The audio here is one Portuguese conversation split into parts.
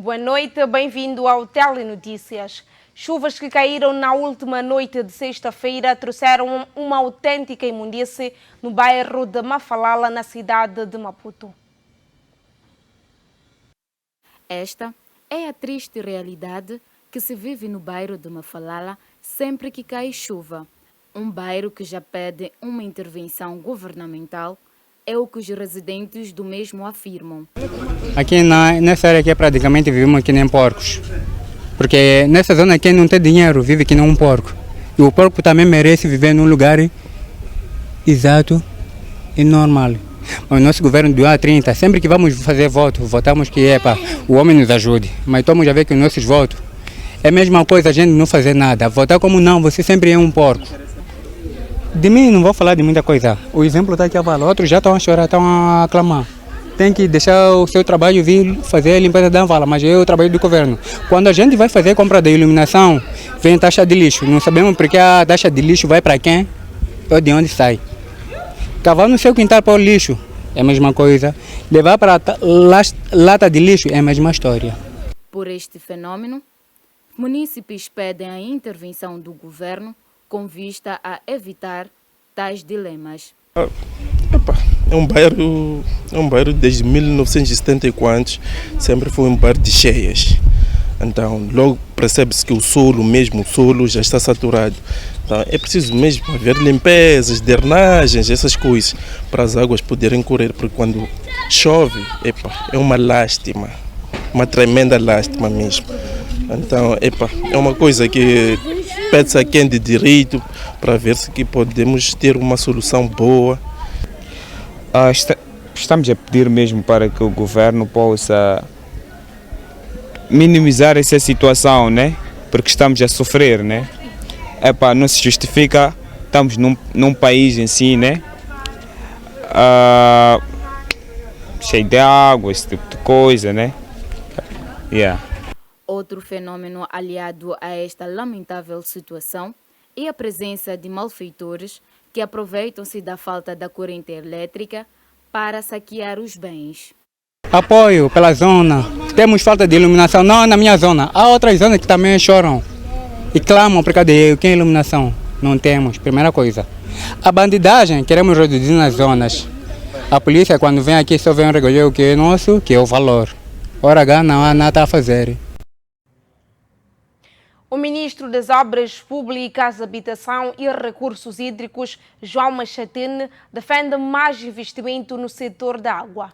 boa noite, bem-vindo ao Telenotícias. Chuvas que caíram na última noite de sexta-feira trouxeram uma autêntica imundície no bairro de Mafalala, na cidade de Maputo. Esta é a triste realidade que se vive no bairro de Mafalala sempre que cai chuva. Um bairro que já pede uma intervenção governamental, é o que os residentes do mesmo afirmam. Aqui nessa área aqui praticamente vivemos que nem porcos. Porque nessa zona quem não tem dinheiro vive que nem um porco. E o porco também merece viver num lugar exato e normal. O nosso governo do A30, sempre que vamos fazer voto, votamos que o homem nos ajude. Mas estamos a ver que os nossos votos é a mesma coisa, a gente não fazer nada. Votar como não, você sempre é um porco. De mim não vou falar de muita coisa. O exemplo está aqui abaixo, outros já estão a chorar, estão a aclamar. Tem que deixar o seu trabalho vir fazer a limpeza da vala, mas é o trabalho do governo. Quando a gente vai fazer a compra da iluminação, vem taxa de lixo. Não sabemos porque a taxa de lixo vai para quem ou de onde sai. Cavar no seu quintal para o lixo é a mesma coisa. Levar para lata de lixo é a mesma história. Por este fenômeno, munícipes pedem a intervenção do governo com vista a evitar tais dilemas. É um bairro desde 1974, sempre foi um bairro de cheias. Então, logo percebe-se que o solo já está saturado. Então, é preciso mesmo haver limpezas, drenagens, essas coisas, para as águas poderem correr, porque quando chove, é uma lástima, uma tremenda lástima mesmo. Então, é uma coisa que pede-se a quem de direito para ver se que podemos ter uma solução boa. Estamos a pedir mesmo para que o governo possa minimizar essa situação, né? Porque estamos a sofrer, né? Não se justifica, estamos num país em si, né? Cheio de água, esse tipo de coisa, né? Outro fenômeno aliado a esta lamentável situação é a presença de malfeitores que aproveitam-se da falta da corrente elétrica para saquear os bens. Apoio pela zona. Temos falta de iluminação, não na minha zona. Há outras zonas que também choram e clamam por cadê? Quem é iluminação? Não temos, primeira coisa. A bandidagem queremos reduzir nas zonas. A polícia quando vem aqui só vem recolher o que é nosso, que é o valor. Hora H não há nada a fazer. O ministro das Obras Públicas, Habitação e Recursos Hídricos, João Machatine, defende mais investimento no setor da água.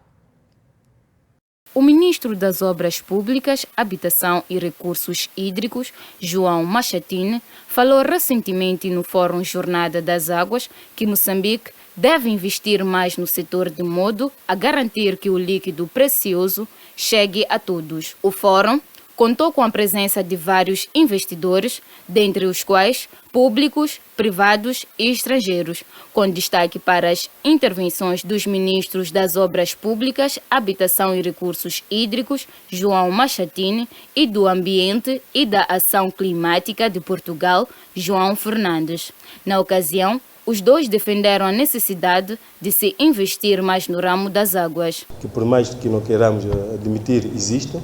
O ministro das Obras Públicas, Habitação e Recursos Hídricos, João Machatine, falou recentemente no Fórum Jornada das Águas que Moçambique deve investir mais no setor de modo a garantir que o líquido precioso chegue a todos. O fórum contou com a presença de vários investidores, dentre os quais públicos, privados e estrangeiros, com destaque para as intervenções dos ministros das Obras Públicas, Habitação e Recursos Hídricos, João Machatine, e do Ambiente e da Ação Climática de Portugal, João Fernandes. Na ocasião, os dois defenderam a necessidade de se investir mais no ramo das águas. Que por mais que não queiramos admitir, existe.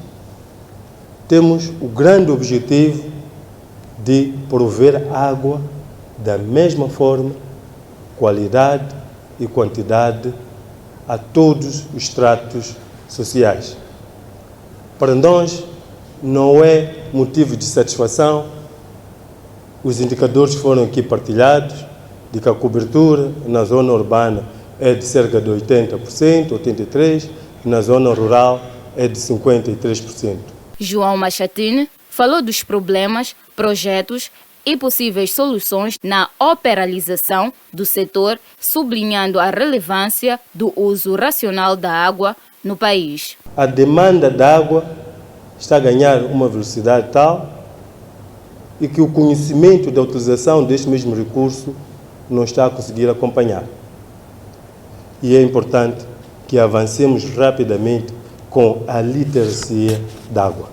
Temos o grande objetivo de prover água da mesma forma, qualidade e quantidade a todos os estratos sociais. Para nós, não é motivo de satisfação. Os indicadores foram aqui partilhados, de que a cobertura na zona urbana é de cerca de 80%, 83%, e na zona rural é de 53%. João Machatine falou dos problemas, projetos e possíveis soluções na operalização do setor, sublinhando a relevância do uso racional da água no país. A demanda de água está a ganhar uma velocidade tal e que o conhecimento da utilização deste mesmo recurso não está a conseguir acompanhar. E é importante que avancemos rapidamente com a literacia da água.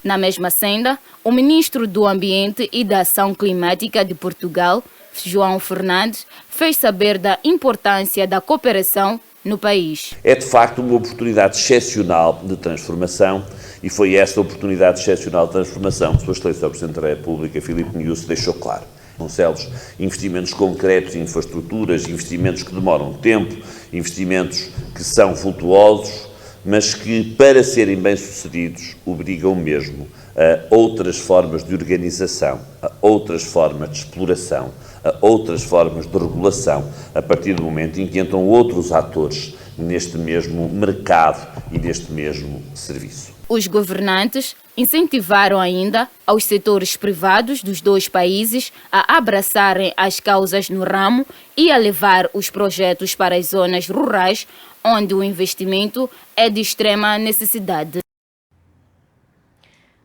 Na mesma senda, o ministro do Ambiente e da Ação Climática de Portugal, João Fernandes, fez saber da importância da cooperação no país. É de facto uma oportunidade excepcional de transformação E foi esta oportunidade excepcional de transformação que Sua Excelência o Presidente da República, Filipe Nyusi, deixou claro. Anunciá-los investimentos concretos em infraestruturas, investimentos que demoram tempo, investimentos que são vultuosos, mas que, para serem bem-sucedidos, obrigam mesmo a outras formas de organização, a outras formas de exploração, a outras formas de regulação, a partir do momento em que entram outros atores neste mesmo mercado e neste mesmo serviço. Os governantes incentivaram ainda aos setores privados dos dois países a abraçarem as causas no ramo e a levar os projetos para as zonas rurais, onde o investimento é de extrema necessidade.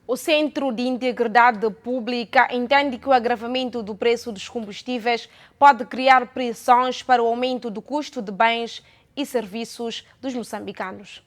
O Centro de Integridade Pública entende que o agravamento do preço dos combustíveis pode criar pressões para o aumento do custo de bens e serviços dos moçambicanos.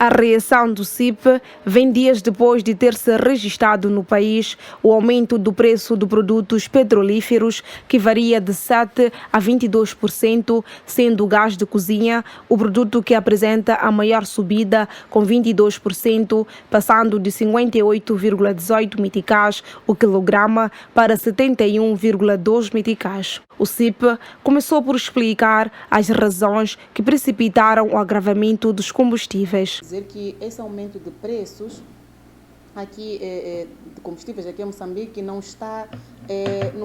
A reação do CIP vem dias depois de ter se registrado no país o aumento do preço de produtos petrolíferos, que varia de 7% a 22%, sendo o gás de cozinha o produto que apresenta a maior subida, com 22%, passando de 58,18 meticais o quilograma para 71,2 meticais. O CIP começou por explicar as razões que precipitaram o agravamento dos combustíveis. Dizer que esse aumento de preços aqui de combustíveis aqui em Moçambique não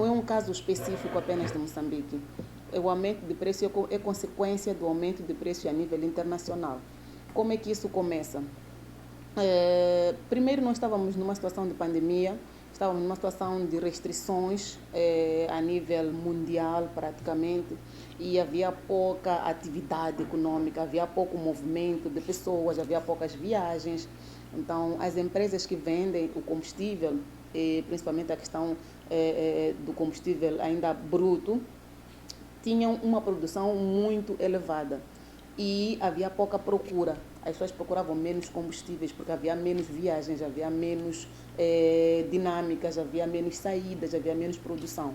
é um caso específico apenas de Moçambique. O aumento de preço é consequência do aumento de preço a nível internacional. Como é que isso começa? Primeiro, nós estávamos numa situação de pandemia, estávamos numa situação de restrições a nível mundial praticamente, e havia pouca atividade econômica, havia pouco movimento de pessoas, havia poucas viagens. Então, as empresas que vendem o combustível, principalmente a questão do combustível ainda bruto, tinham uma produção muito elevada e havia pouca procura. As pessoas procuravam menos combustíveis porque havia menos viagens, havia menos dinâmicas, havia menos saídas, havia menos produção.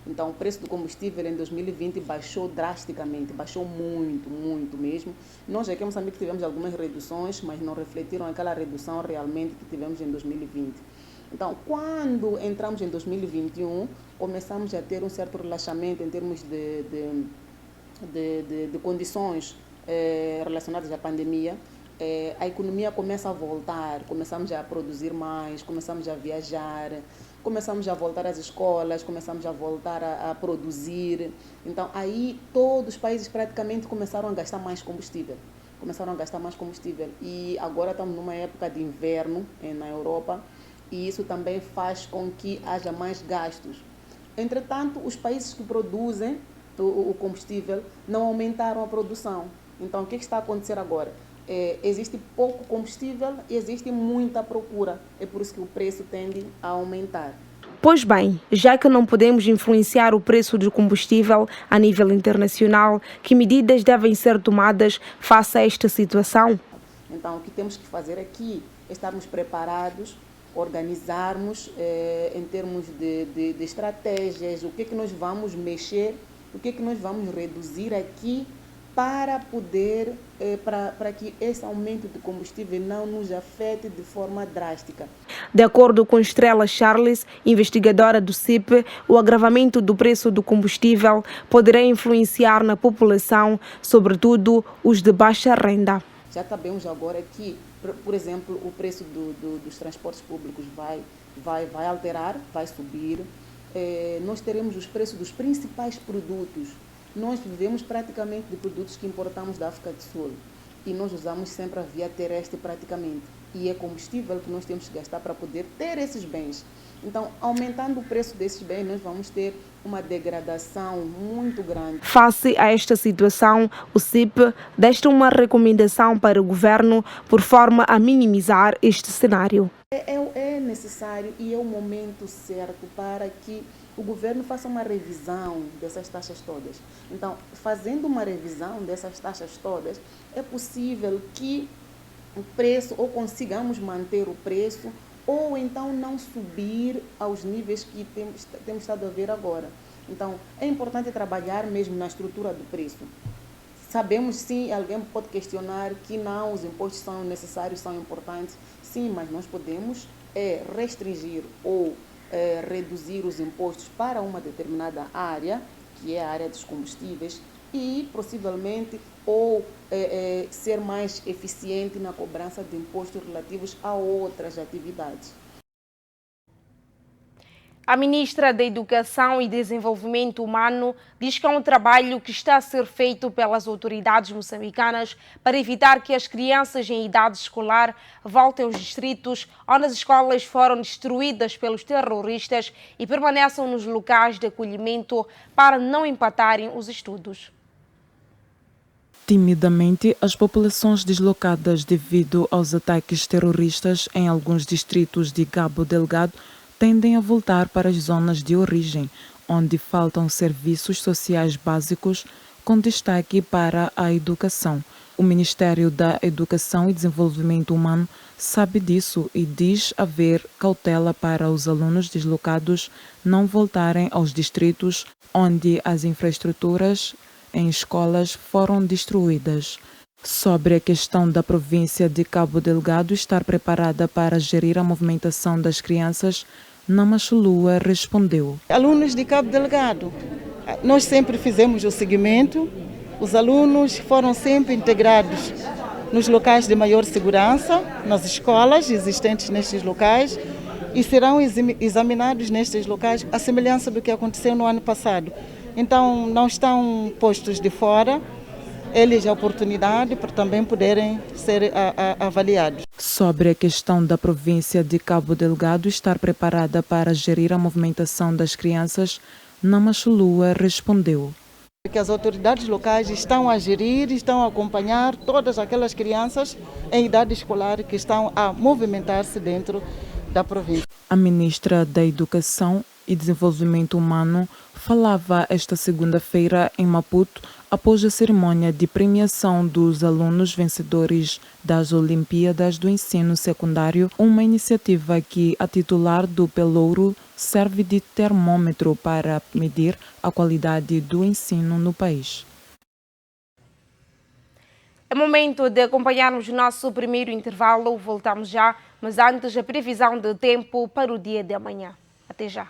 Então, o preço do combustível em 2020 baixou drasticamente, baixou muito, muito mesmo. Nós aqui em Moçambique tivemos algumas reduções, mas não refletiram aquela redução realmente que tivemos em 2020. Então, quando entramos em 2021, começamos a ter um certo relaxamento em termos de condições relacionadas à pandemia. A economia começa a voltar, começamos a produzir mais, começamos a viajar, começamos a voltar às escolas, começamos a voltar a produzir. Então, aí todos os países praticamente começaram a gastar mais combustível. E agora estamos numa época de inverno na Europa, e isso também faz com que haja mais gastos. Entretanto, os países que produzem o combustível não aumentaram a produção. Então, o que está a acontecer agora? Existe pouco combustível e existe muita procura. É por isso que o preço tende a aumentar. Pois bem, já que não podemos influenciar o preço do combustível a nível internacional, que medidas devem ser tomadas face a esta situação? Então, o que temos que fazer aqui é estarmos preparados, organizarmos em termos de estratégias, o que é que nós vamos mexer, o que é que nós vamos reduzir aqui, para poder, para que esse aumento de combustível não nos afete de forma drástica. De acordo com Estrela Charles, investigadora do CIP, o agravamento do preço do combustível poderá influenciar na população, sobretudo os de baixa renda. Já sabemos agora que, por exemplo, o preço dos transportes públicos vai alterar, vai subir. Nós teremos os preços dos principais produtos. Nós vivemos praticamente de produtos que importamos da África do Sul e nós usamos sempre a via terrestre praticamente. E é combustível que nós temos que gastar para poder ter esses bens. Então, aumentando o preço desses bens, nós vamos ter uma degradação muito grande. Face a esta situação, o CIP deixa uma recomendação para o governo por forma a minimizar este cenário. É necessário e é o momento certo para que o governo faça uma revisão dessas taxas todas. Então, fazendo uma revisão dessas taxas todas, é possível que o preço, ou consigamos manter o preço, ou então não subir aos níveis que temos estado a ver agora. Então, é importante trabalhar mesmo na estrutura do preço. Sabemos, sim, alguém pode questionar que não, os impostos são necessários, são importantes. Sim, mas nós podemos restringir ou reduzir os impostos para uma determinada área, que é a área dos combustíveis, e possivelmente ser mais eficiente na cobrança de impostos relativos a outras atividades. A ministra da Educação e Desenvolvimento Humano diz que é um trabalho que está a ser feito pelas autoridades moçambicanas para evitar que as crianças em idade escolar voltem aos distritos onde as escolas foram destruídas pelos terroristas e permaneçam nos locais de acolhimento para não empatarem os estudos. Timidamente, as populações deslocadas devido aos ataques terroristas em alguns distritos de Cabo Delgado tendem a voltar para as zonas de origem, onde faltam serviços sociais básicos, com destaque para a educação. O Ministério da Educação e Desenvolvimento Humano sabe disso e diz haver cautela para os alunos deslocados não voltarem aos distritos onde as infraestruturas em escolas foram destruídas. Sobre a questão da província de Cabo Delgado estar preparada para gerir a movimentação das crianças, Nama Chulua respondeu. Alunos de Cabo Delgado, nós sempre fizemos o seguimento, os alunos foram sempre integrados nos locais de maior segurança, nas escolas existentes nestes locais, e serão examinados nestes locais a semelhança do que aconteceu no ano passado. Então, não estão postos de fora, eles a oportunidade para também poderem ser avaliados. Sobre a questão da província de Cabo Delgado estar preparada para gerir a movimentação das crianças, Nama Chulua respondeu. Que as autoridades locais estão a gerir, estão a acompanhar todas aquelas crianças em idade escolar que estão a movimentar-se dentro da província. A ministra da Educação e Desenvolvimento Humano falava esta segunda-feira em Maputo após a cerimônia de premiação dos alunos vencedores das Olimpíadas do Ensino Secundário, uma iniciativa que a titular do Pelouro serve de termômetro para medir a qualidade do ensino no país. É momento de acompanharmos o nosso primeiro intervalo, voltamos já, mas antes a previsão de tempo para o dia de amanhã. Até já.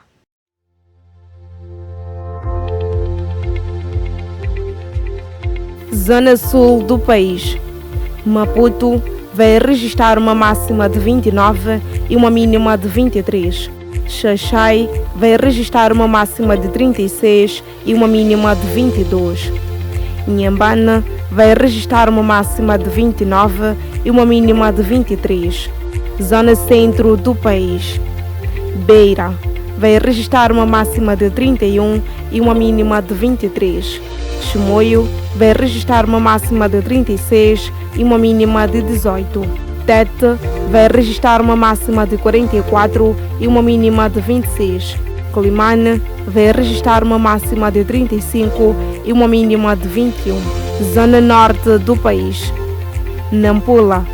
Zona sul do país. Maputo vai registrar uma máxima de 29 e uma mínima de 23. Xaixai vai registrar uma máxima de 36 e uma mínima de 22. Inhambane vai registrar uma máxima de 29 e uma mínima de 23. Zona centro do país. Beira vai registrar uma máxima de 31 e uma mínima de 23. Chimoio vai registrar uma máxima de 36 e uma mínima de 18. Tete vai registrar uma máxima de 44 e uma mínima de 26. Climane vai registrar uma máxima de 35 e uma mínima de 21. Zona norte do país. Nampula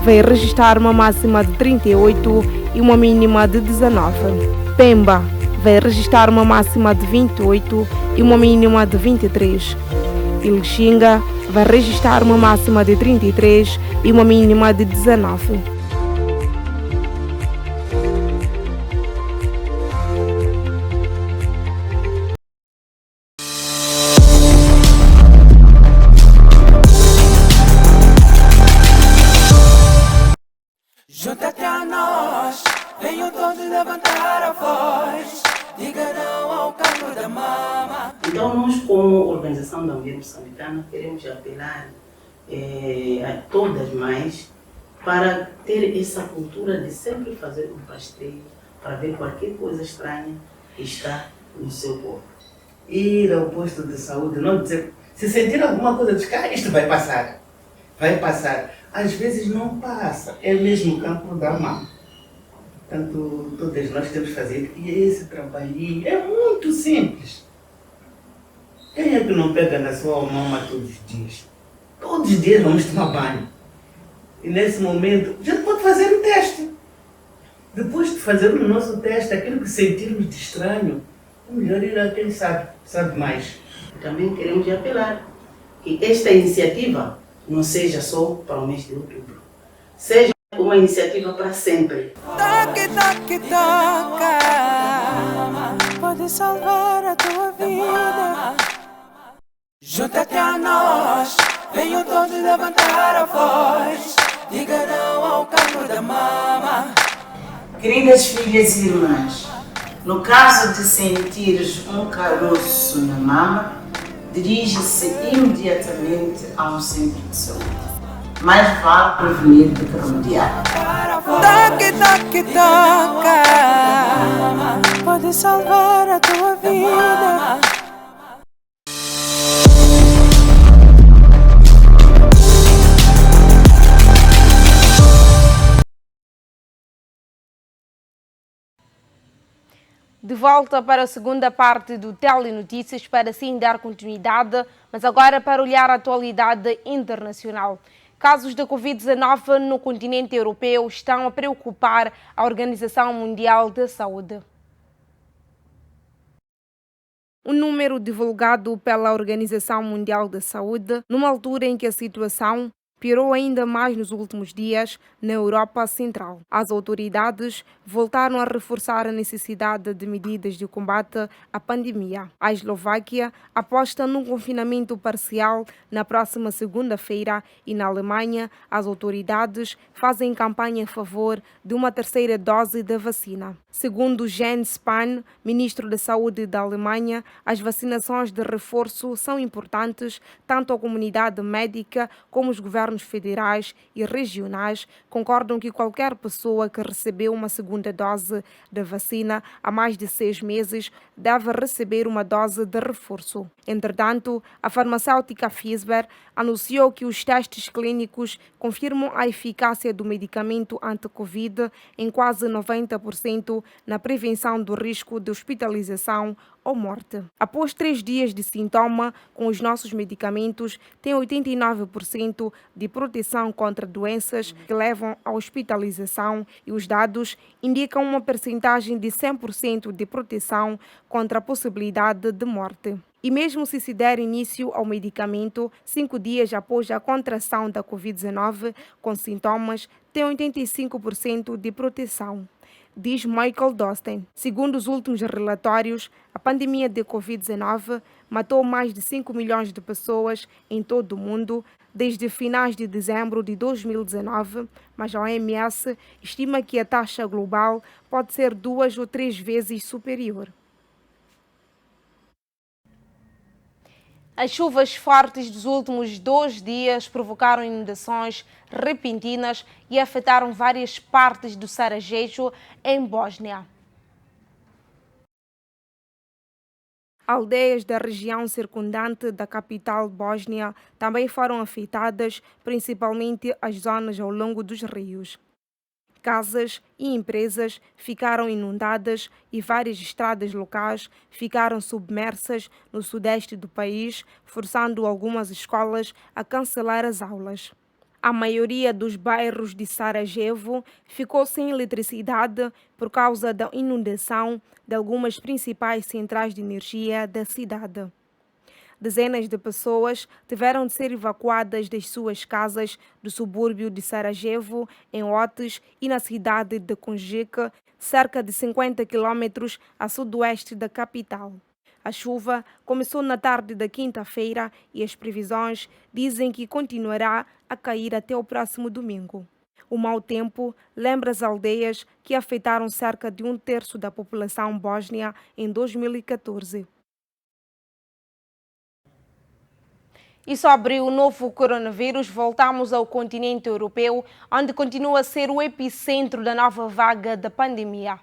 vai registrar uma máxima de 38 e uma mínima de 19. Pemba vai registrar uma máxima de 28 e uma mínima de 23. Ilxinga vai registrar uma máxima de 33 e uma mínima de 19. Junta-te a nós, venham todos levantar a voz, diga não ao canto da mama. Então nós, como Organização da Mulher Moçambicana, queremos apelar a todas as mães para ter essa cultura de sempre fazer um passeio para ver qualquer coisa estranha que está no seu corpo. Ir ao posto de saúde, não dizer, se sentir alguma coisa, diz, isto vai passar. Vai passar. Às vezes não passa, é mesmo o campo da mão. Portanto, todas nós temos que fazer esse trabalhinho, é muito simples. Quem é que não pega na sua mama todos os dias? Todos os dias vamos tomar banho. E nesse momento, a gente pode fazer o teste. Depois de fazer o nosso teste, aquilo que sentirmos de estranho, é melhor ir a quem sabe mais. Também queremos apelar que esta iniciativa não seja só para o mês de outubro, seja uma iniciativa para sempre. Toque, toque, toca, pode salvar a tua vida. Junta-te a nós, venham todos levantar a voz, diga não ao cancro da mama. Queridas filhas e irmãs, no caso de sentires um caroço na mama, dirige-se imediatamente a um centro de saúde. Mais vale prevenir do que remediar. Toque, toque, toca, pode salvar a tua vida. De volta para a segunda parte do Telenotícias para assim dar continuidade, mas agora para olhar a atualidade internacional. Casos de Covid-19 no continente europeu estão a preocupar a Organização Mundial da Saúde. Um número divulgado pela Organização Mundial da Saúde, numa altura em que a situação piorou ainda mais nos últimos dias na Europa Central. As autoridades voltaram a reforçar a necessidade de medidas de combate à pandemia. A Eslováquia aposta num confinamento parcial na próxima segunda-feira e na Alemanha as autoridades fazem campanha em favor de uma terceira dose da vacina. Segundo Jens Spahn, ministro da Saúde da Alemanha, as vacinações de reforço são importantes tanto à comunidade médica como os governos federais e regionais concordam que qualquer pessoa que recebeu uma segunda dose da vacina há mais de 6 meses deve receber uma dose de reforço. Entretanto, a farmacêutica Pfizer anunciou que os testes clínicos confirmam a eficácia do medicamento anti-Covid em quase 90% na prevenção do risco de hospitalização ou morte. Após 3 dias de sintoma, com os nossos medicamentos, tem 89% de proteção contra doenças que levam à hospitalização e os dados indicam uma percentagem de 100% de proteção contra a possibilidade de morte. E mesmo se der início ao medicamento, 5 dias após a contração da Covid-19 com sintomas, tem 85% de proteção, diz Michael Dosten. Segundo os últimos relatórios, a pandemia de Covid-19 matou mais de 5 milhões de pessoas em todo o mundo desde finais de dezembro de 2019, mas a OMS estima que a taxa global pode ser 2 ou 3 vezes superior. As chuvas fortes dos últimos 2 dias provocaram inundações repentinas e afetaram várias partes do Sarajevo, em Bósnia. Aldeias da região circundante da capital bósnia também foram afetadas, principalmente as zonas ao longo dos rios. Casas e empresas ficaram inundadas e várias estradas locais ficaram submersas no sudeste do país, forçando algumas escolas a cancelar as aulas. A maioria dos bairros de Sarajevo ficou sem eletricidade por causa da inundação de algumas principais centrais de energia da cidade. Dezenas de pessoas tiveram de ser evacuadas das suas casas do subúrbio de Sarajevo, em Otis e na cidade de Konjic, cerca de 50 quilômetros a sudoeste da capital. A chuva começou na tarde da quinta-feira e as previsões dizem que continuará a cair até o próximo domingo. O mau tempo lembra as aldeias que afetaram cerca de 1/3 da população bósnia em 2014. E sobre o novo coronavírus, voltamos ao continente europeu, onde continua a ser o epicentro da nova vaga da pandemia.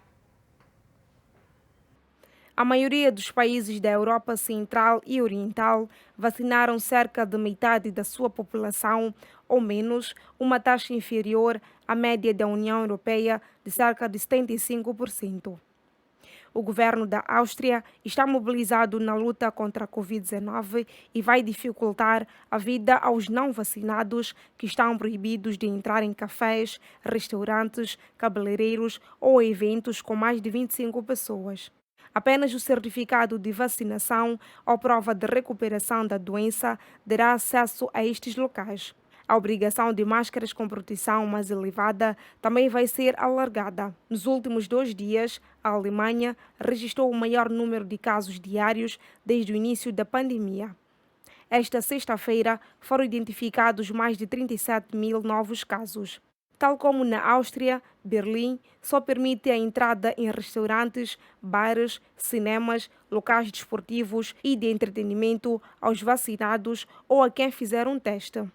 A maioria dos países da Europa Central e Oriental vacinaram cerca de metade da sua população, ou menos, uma taxa inferior à média da União Europeia de cerca de 75%. O governo da Áustria está mobilizado na luta contra a Covid-19 e vai dificultar a vida aos não vacinados que estão proibidos de entrar em cafés, restaurantes, cabeleireiros ou eventos com mais de 25 pessoas. Apenas o certificado de vacinação ou prova de recuperação da doença dará acesso a estes locais. A obrigação de máscaras com proteção mais elevada também vai ser alargada. Nos últimos 2 dias, a Alemanha registrou o maior número de casos diários desde o início da pandemia. Esta sexta-feira foram identificados mais de 37 mil novos casos. Tal como na Áustria, Berlim só permite a entrada em restaurantes, bares, cinemas, locais desportivos e de entretenimento aos vacinados ou a quem fizer um teste.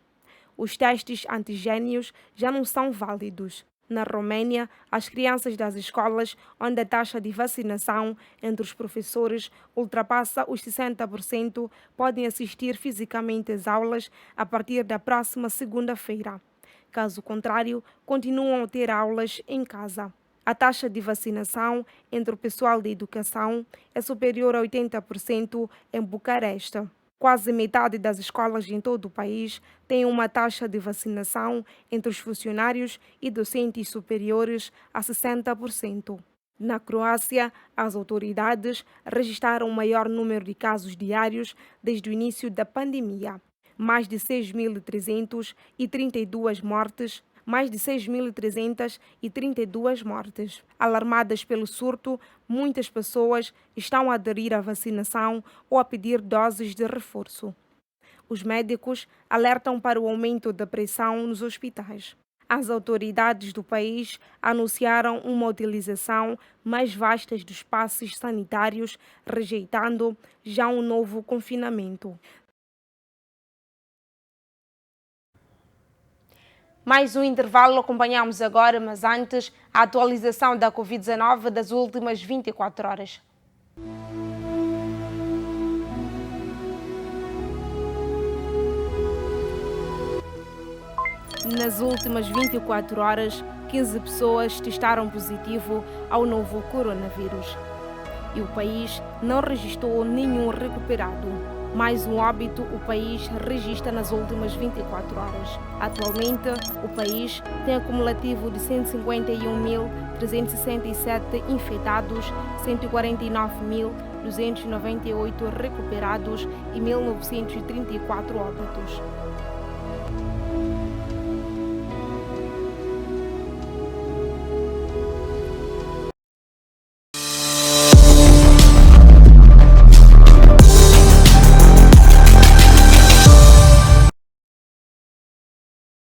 Os testes antigênios já não são válidos. Na Roménia, as crianças das escolas, onde a taxa de vacinação entre os professores ultrapassa os 60%, podem assistir fisicamente às aulas a partir da próxima segunda-feira. Caso contrário, continuam a ter aulas em casa. A taxa de vacinação entre o pessoal da educação é superior a 80% em Bucareste. Quase metade das escolas em todo o país tem uma taxa de vacinação entre os funcionários e docentes superiores a 60%. Na Croácia, as autoridades registraram o maior número de casos diários desde o início da pandemia. Mais de 6.332 mortes. Alarmadas pelo surto, muitas pessoas estão a aderir à vacinação ou a pedir doses de reforço. Os médicos alertam para o aumento da pressão nos hospitais. As autoridades do país anunciaram uma utilização mais vasta dos passes sanitários, rejeitando já um novo confinamento. Mais um intervalo, acompanhamos agora, mas antes, a atualização da Covid-19 das últimas 24 horas. Nas últimas 24 horas, 15 pessoas testaram positivo ao novo coronavírus. E o país não registrou nenhum recuperado. Mais um óbito o país registra nas últimas 24 horas. Atualmente, o país tem acumulativo de 151.367 infectados, 149.298 recuperados e 1.934 óbitos.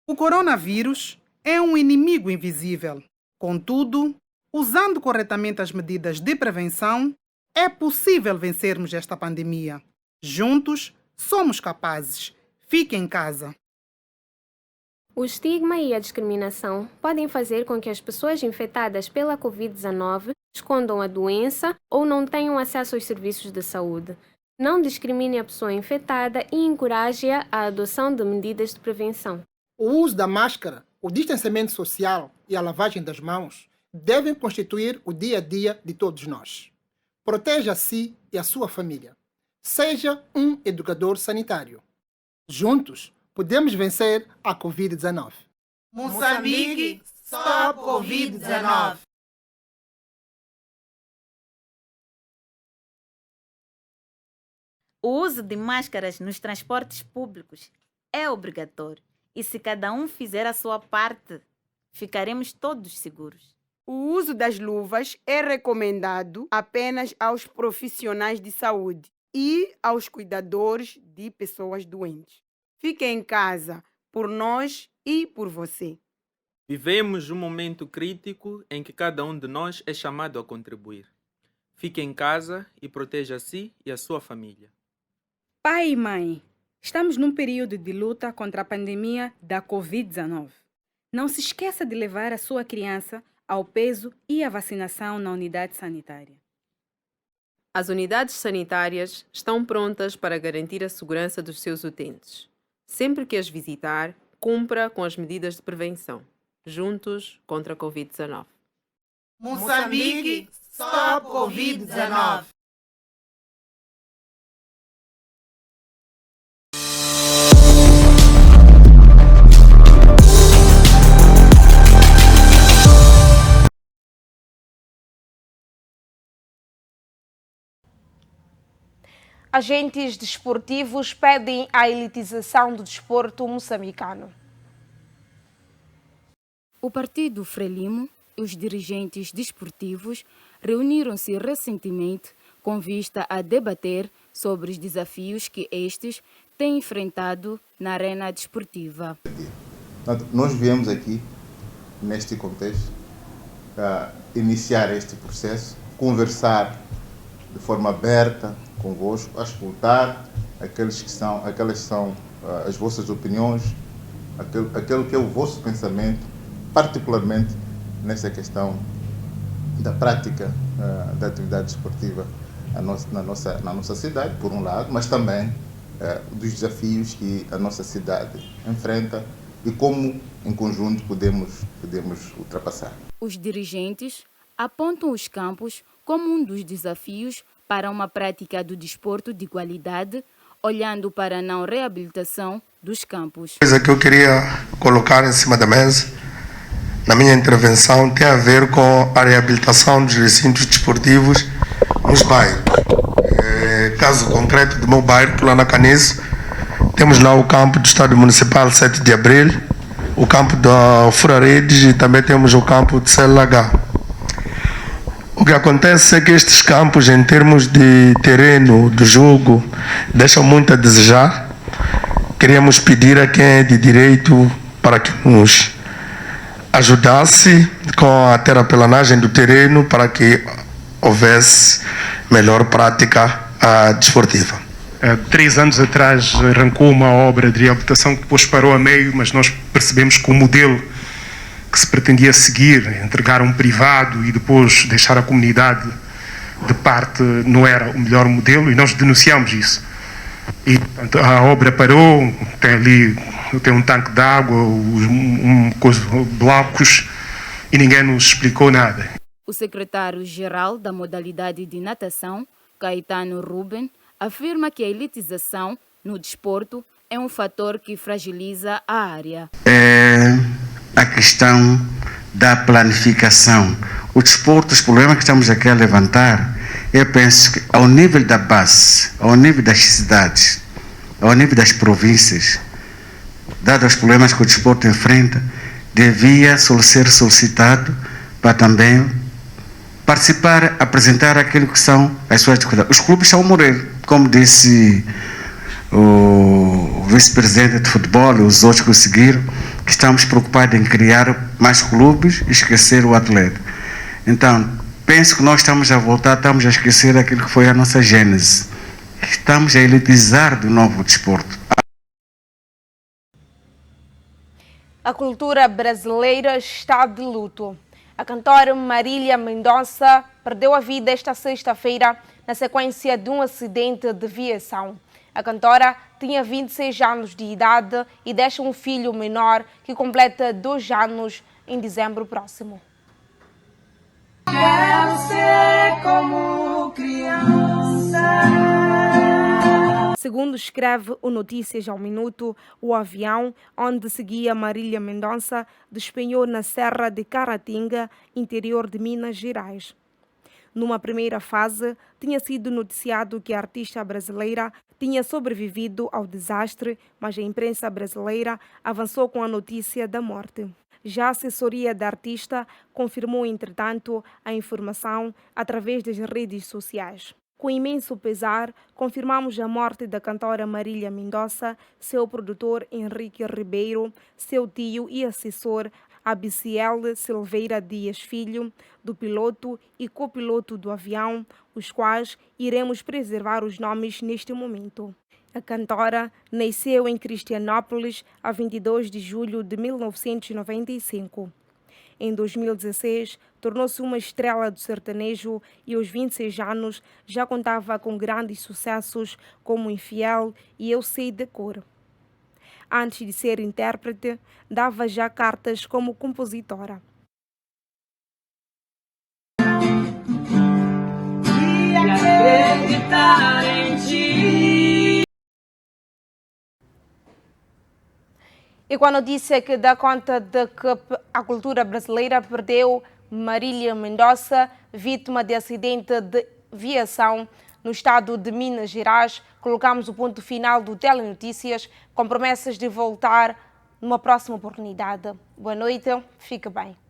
O coronavírus é um inimigo invisível. Contudo, usando corretamente as medidas de prevenção, é possível vencermos esta pandemia. Juntos, somos capazes. Fique em casa. O estigma e a discriminação podem fazer com que as pessoas infectadas pela Covid-19 escondam a doença ou não tenham acesso aos serviços de saúde. Não discrimine a pessoa infectada e encoraje-a à adoção de medidas de prevenção. O uso da máscara, o distanciamento social e a lavagem das mãos devem constituir o dia a dia de todos nós. Proteja a si e a sua família. Seja um educador sanitário. Juntos, podemos vencer a Covid-19. Moçambique, stop Covid-19. O uso de máscaras nos transportes públicos é obrigatório. E se cada um fizer a sua parte, ficaremos todos seguros. O uso das luvas é recomendado apenas aos profissionais de saúde e aos cuidadores de pessoas doentes. Fique em casa, por nós e por você. Vivemos um momento crítico em que cada um de nós é chamado a contribuir. Fique em casa e proteja a si e a sua família. Pai e mãe, estamos num período de luta contra a pandemia da Covid-19. Não se esqueça de levar a sua criança ao peso e à vacinação na unidade sanitária. As unidades sanitárias estão prontas para garantir a segurança dos seus utentes. Sempre que as visitar, cumpra com as medidas de prevenção. Juntos contra a Covid-19. Moçambique, stop Covid-19. agentes desportivos pedem a elitização do desporto moçambicano. O Partido Frelimo e os dirigentes desportivos reuniram-se recentemente com vista a debater sobre os desafios que estes têm enfrentado na arena desportiva. Nós viemos aqui, neste contexto, iniciar este processo, conversar de forma aberta convosco, a escutar aquelas são as vossas opiniões, aquele que é o vosso pensamento, particularmente nessa questão da prática da atividade desportiva na nossa cidade, por um lado, mas também dos desafios que a nossa cidade enfrenta e como, em conjunto, podemos ultrapassar. Os dirigentes apontam os campos como um dos desafios para uma prática do desporto de qualidade, olhando para a não reabilitação dos campos. A coisa que eu queria colocar em cima da mesa, na minha intervenção, tem a ver com a reabilitação dos recintos desportivos nos bairros. Caso concreto do meu bairro, lá na Caniço, temos lá o campo do Estádio Municipal 7 de Abril, o campo da Furaredes e também temos o campo de CLH. O que acontece é que estes campos, em termos de terreno, do jogo, deixam muito a desejar. Queríamos pedir a quem é de direito para que nos ajudasse com a terraplanagem do terreno para que houvesse melhor prática desportiva. 3 anos atrás arrancou uma obra de reabilitação que depois parou a meio, mas nós percebemos que o modelo que se pretendia seguir, entregar a um privado e depois deixar a comunidade de parte, não era o melhor modelo e nós denunciamos isso. E portanto, a obra parou, tem um tanque de água, blocos e ninguém nos explicou nada. O secretário-geral da modalidade de natação, Caetano Ruben, afirma que a elitização no desporto é um fator que fragiliza a área. É a questão da planificação. O desporto, os problemas que estamos aqui a levantar, eu penso que ao nível da base, ao nível das cidades, ao nível das províncias, dados os problemas que o desporto enfrenta, devia ser solicitado para também participar, apresentar aquilo que são as suas dificuldades. Os clubes estão a morrer, como disse o vice-presidente de futebol e os outros que o seguiram, que estamos preocupados em criar mais clubes e esquecer o atleta. Então, penso que nós estamos a voltar, estamos a esquecer aquilo que foi a nossa gênese. Estamos a elitizar de novo o desporto. A cultura brasileira está de luto. A cantora Marília Mendonça perdeu a vida esta sexta-feira na sequência de um acidente de viação. A cantora tinha 26 anos de idade e deixa um filho menor que completa 2 anos em dezembro próximo. Quero ser como criança. Segundo escreve o Notícias ao Minuto, o avião onde seguia Marília Mendonça despenhou na Serra de Caratinga, interior de Minas Gerais. Numa primeira fase, tinha sido noticiado que a artista brasileira tinha sobrevivido ao desastre, mas a imprensa brasileira avançou com a notícia da morte. Já a assessoria da artista confirmou, entretanto, a informação através das redes sociais. Com imenso pesar, confirmamos a morte da cantora Marília Mendonça, seu produtor Henrique Ribeiro, seu tio e assessor Abiciel Silveira Dias Filho, do piloto e copiloto do avião, os quais iremos preservar os nomes neste momento. A cantora nasceu em Cristianópolis a 22 de julho de 1995. Em 2016, tornou-se uma estrela do sertanejo e aos 26 anos já contava com grandes sucessos como Infiel e Eu Sei de Cor. Antes de ser intérprete, dava já cartas como compositora. E acreditar em ti. E com a notícia que dá conta de que a cultura brasileira perdeu Marília Mendonça, vítima de acidente de viação no estado de Minas Gerais. Colocamos o ponto final do Telenotícias, com promessas de voltar numa próxima oportunidade. Boa noite, fique bem.